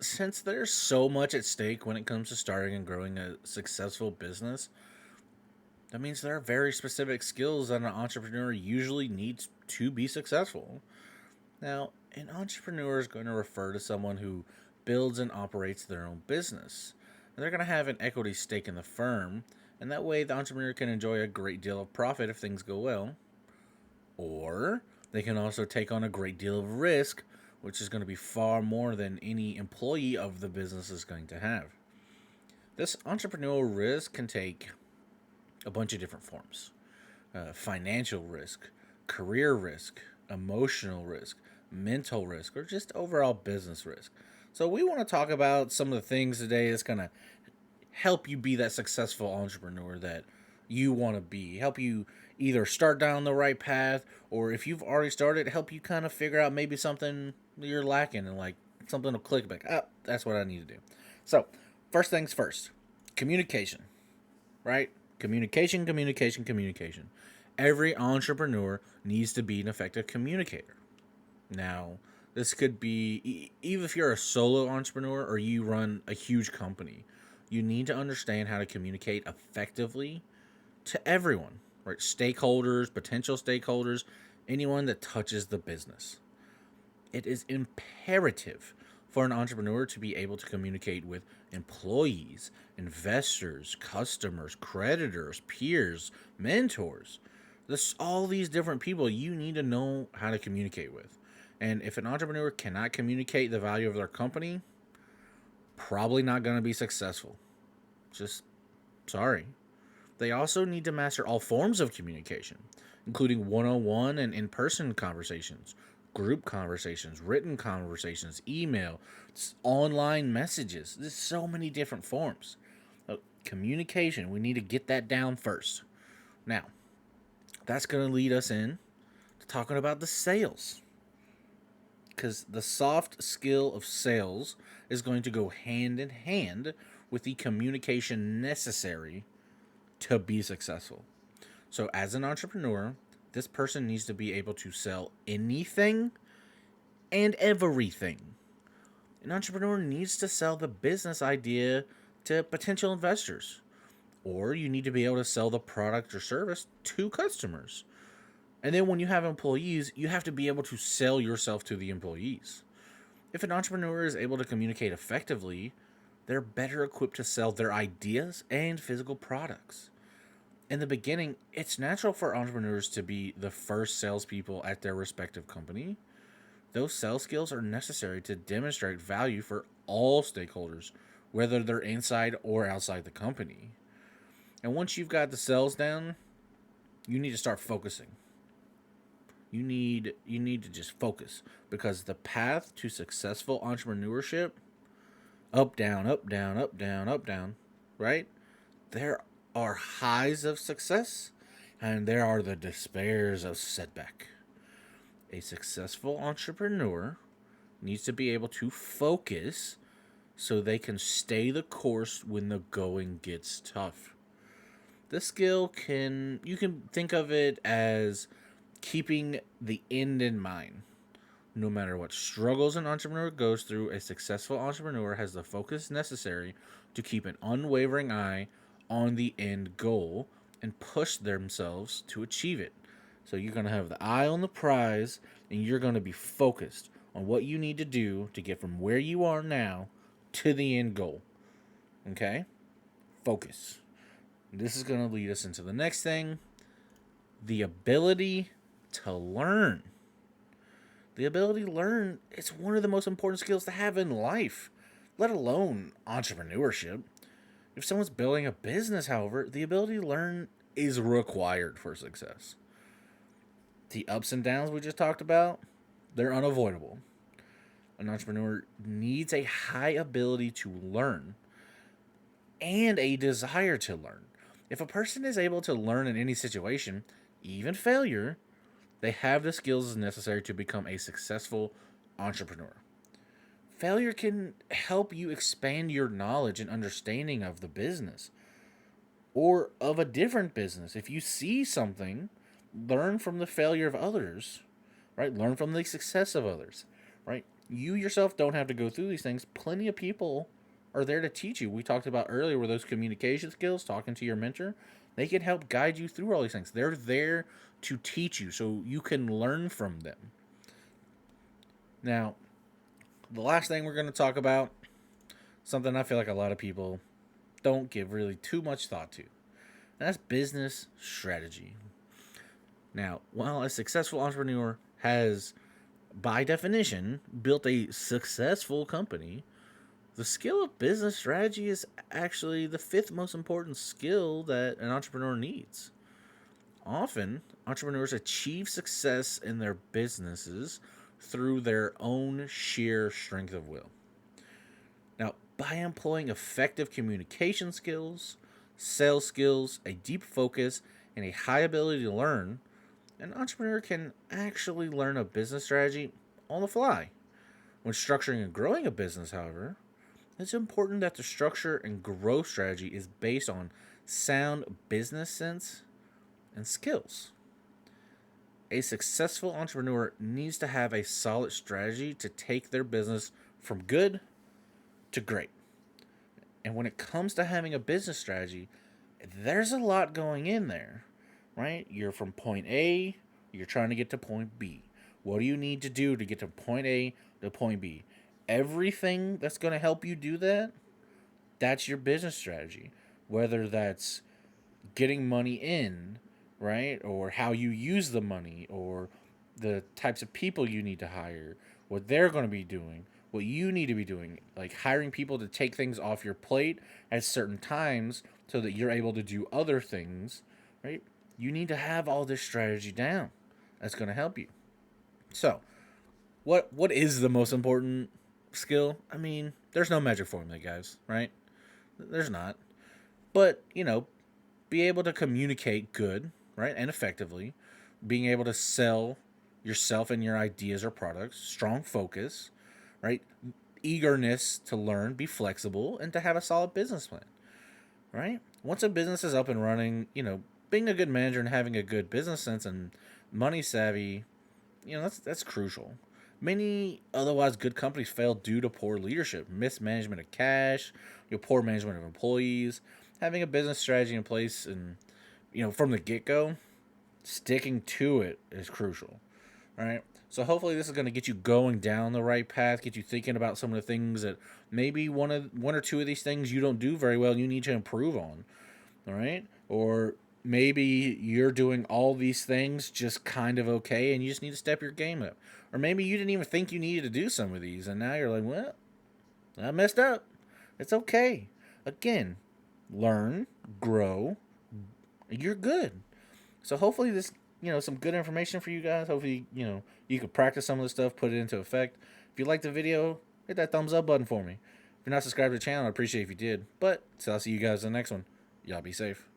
Since there's so much at stake when it comes to starting and growing a successful business, that means there are very specific skills that an entrepreneur usually needs to be successful. Now, an entrepreneur is going to refer to someone who builds and operates their own business. And they're going to have an equity stake in the firm, and that way the entrepreneur can enjoy a great deal of profit if things go well. Or they can also take on a great deal of risk, which is going to be far more than any employee of the business is going to have. This entrepreneurial risk can take a bunch of different forms: financial risk, career risk, emotional risk, mental risk, or just overall business risk. So, we want to talk about some of the things today that's going to help you be that successful entrepreneur that you want to be. Help you either start down the right path, or if you've already started, help you kind of figure out maybe something you're lacking and like something will click back. Oh, that's what I need to do. So, first things first, communication, right? Communication. Every entrepreneur needs to be an effective communicator. Now, this could be even if you're a solo entrepreneur or you run a huge company, you need to understand how to communicate effectively to everyone, right? Stakeholders, potential stakeholders, anyone that touches the business. It is imperative for an entrepreneur to be able to communicate with employees, investors, customers, creditors, peers, mentors. This all these different people you need to know how to communicate with. And if an entrepreneur cannot communicate the value of their company, probably not going to be successful. Just sorry. They also need to master all forms of communication, including one on one and in person conversations, group conversations, written conversations, email, online messages. There's so many different forms. Communication, we need to get that down first. Now, that's going to lead us in to talking about the sales. Because the soft skill of sales is going to go hand in hand with the communication necessary to be successful. So, as an entrepreneur, this person needs to be able to sell anything and everything. An entrepreneur needs to sell the business idea to potential investors, or you need to be able to sell the product or service to customers. And then when you have employees, you have to be able to sell yourself to the employees. If an entrepreneur is able to communicate effectively, they're better equipped to sell their ideas and physical products. In the beginning, it's natural for entrepreneurs to be the first salespeople at their respective company. Those sales skills are necessary to demonstrate value for all stakeholders, whether they're inside or outside the company. And once you've got the sales down, you need to start focusing. You need to just focus, because the path to successful entrepreneurship, up down, up down, up down, up down, right? There are highs of success and there are the despairs of setback. A successful entrepreneur needs to be able to focus so they can stay the course when the going gets tough. This skill you can think of it as keeping the end in mind. No matter what struggles an entrepreneur goes through, a successful entrepreneur has the focus necessary to keep an unwavering eye on the end goal and push themselves to achieve it. So you're going to have the eye on the prize, and you're going to be focused on what you need to do to get from where you are now to the end goal. Okay? Focus. This is going to lead us into the next thing: the ability to learn. The ability to learn is one of the most important skills to have in life, let alone entrepreneurship. If someone's building a business, however, the ability to learn is required for success. The ups and downs we just talked about, they're unavoidable. An entrepreneur needs a high ability to learn and a desire to learn. If a person is able to learn in any situation, even failure, they have the skills necessary to become a successful entrepreneur. Failure can help you expand your knowledge and understanding of the business or of a different business. If you see something, learn from the failure of others, right? Learn from the success of others, right? You yourself don't have to go through these things. Plenty of people are there to teach you. We talked about earlier were those communication skills, talking to your mentor. They can help guide you through all these things. They're there to teach you so you can learn from them. Now, the last thing we're going to talk about, something I feel like a lot of people don't give really too much thought to, and that's business strategy. Now, while a successful entrepreneur has, by definition, built a successful company, the skill of business strategy is actually the fifth most important skill that an entrepreneur needs. Often, entrepreneurs achieve success in their businesses through their own sheer strength of will. Now, by employing effective communication skills, sales skills, a deep focus, and a high ability to learn, an entrepreneur can actually learn a business strategy on the fly. When structuring and growing a business, however, it's important that the structure and growth strategy is based on sound business sense and skills. A successful entrepreneur needs to have a solid strategy to take their business from good to great. And when it comes to having a business strategy, there's a lot going in there, right? You're from point A, you're trying to get to point B. What do you need to do to get to point A to point B? Everything that's going to help you do that, that's your business strategy. Whether that's getting money in, right? Or how you use the money, or the types of people you need to hire, what they're going to be doing, what you need to be doing, like hiring people to take things off your plate at certain times so that you're able to do other things, right? You need to have all this strategy down. That's going to help you. So, what is the most important skill? I mean, there's no magic formula, guys, right? There's not. But, be able to communicate good, right, and effectively, being able to sell yourself and your ideas or products, strong focus, right? Eagerness to learn, be flexible, and to have a solid business plan, right? Once a business is up and running, being a good manager and having a good business sense and money savvy, that's crucial. Many otherwise good companies fail due to poor leadership, mismanagement of cash, poor management of employees. Having a business strategy in place and from the get go, sticking to it is crucial. All right. So hopefully this is going to get you going down the right path, get you thinking about some of the things that maybe one or two of these things you don't do very well and you need to improve on. All right? Or maybe you're doing all these things just kind of okay and you just need to step your game up. Or maybe you didn't even think you needed to do some of these and now you're like, well, I messed up. It's okay. Again, learn, grow, you're good. So hopefully this, some good information for you guys. Hopefully, you can practice some of this stuff, put it into effect. If you like the video, hit that thumbs up button for me. If you're not subscribed to the channel, I appreciate if you did. But, so I'll see you guys in the next one. Y'all be safe.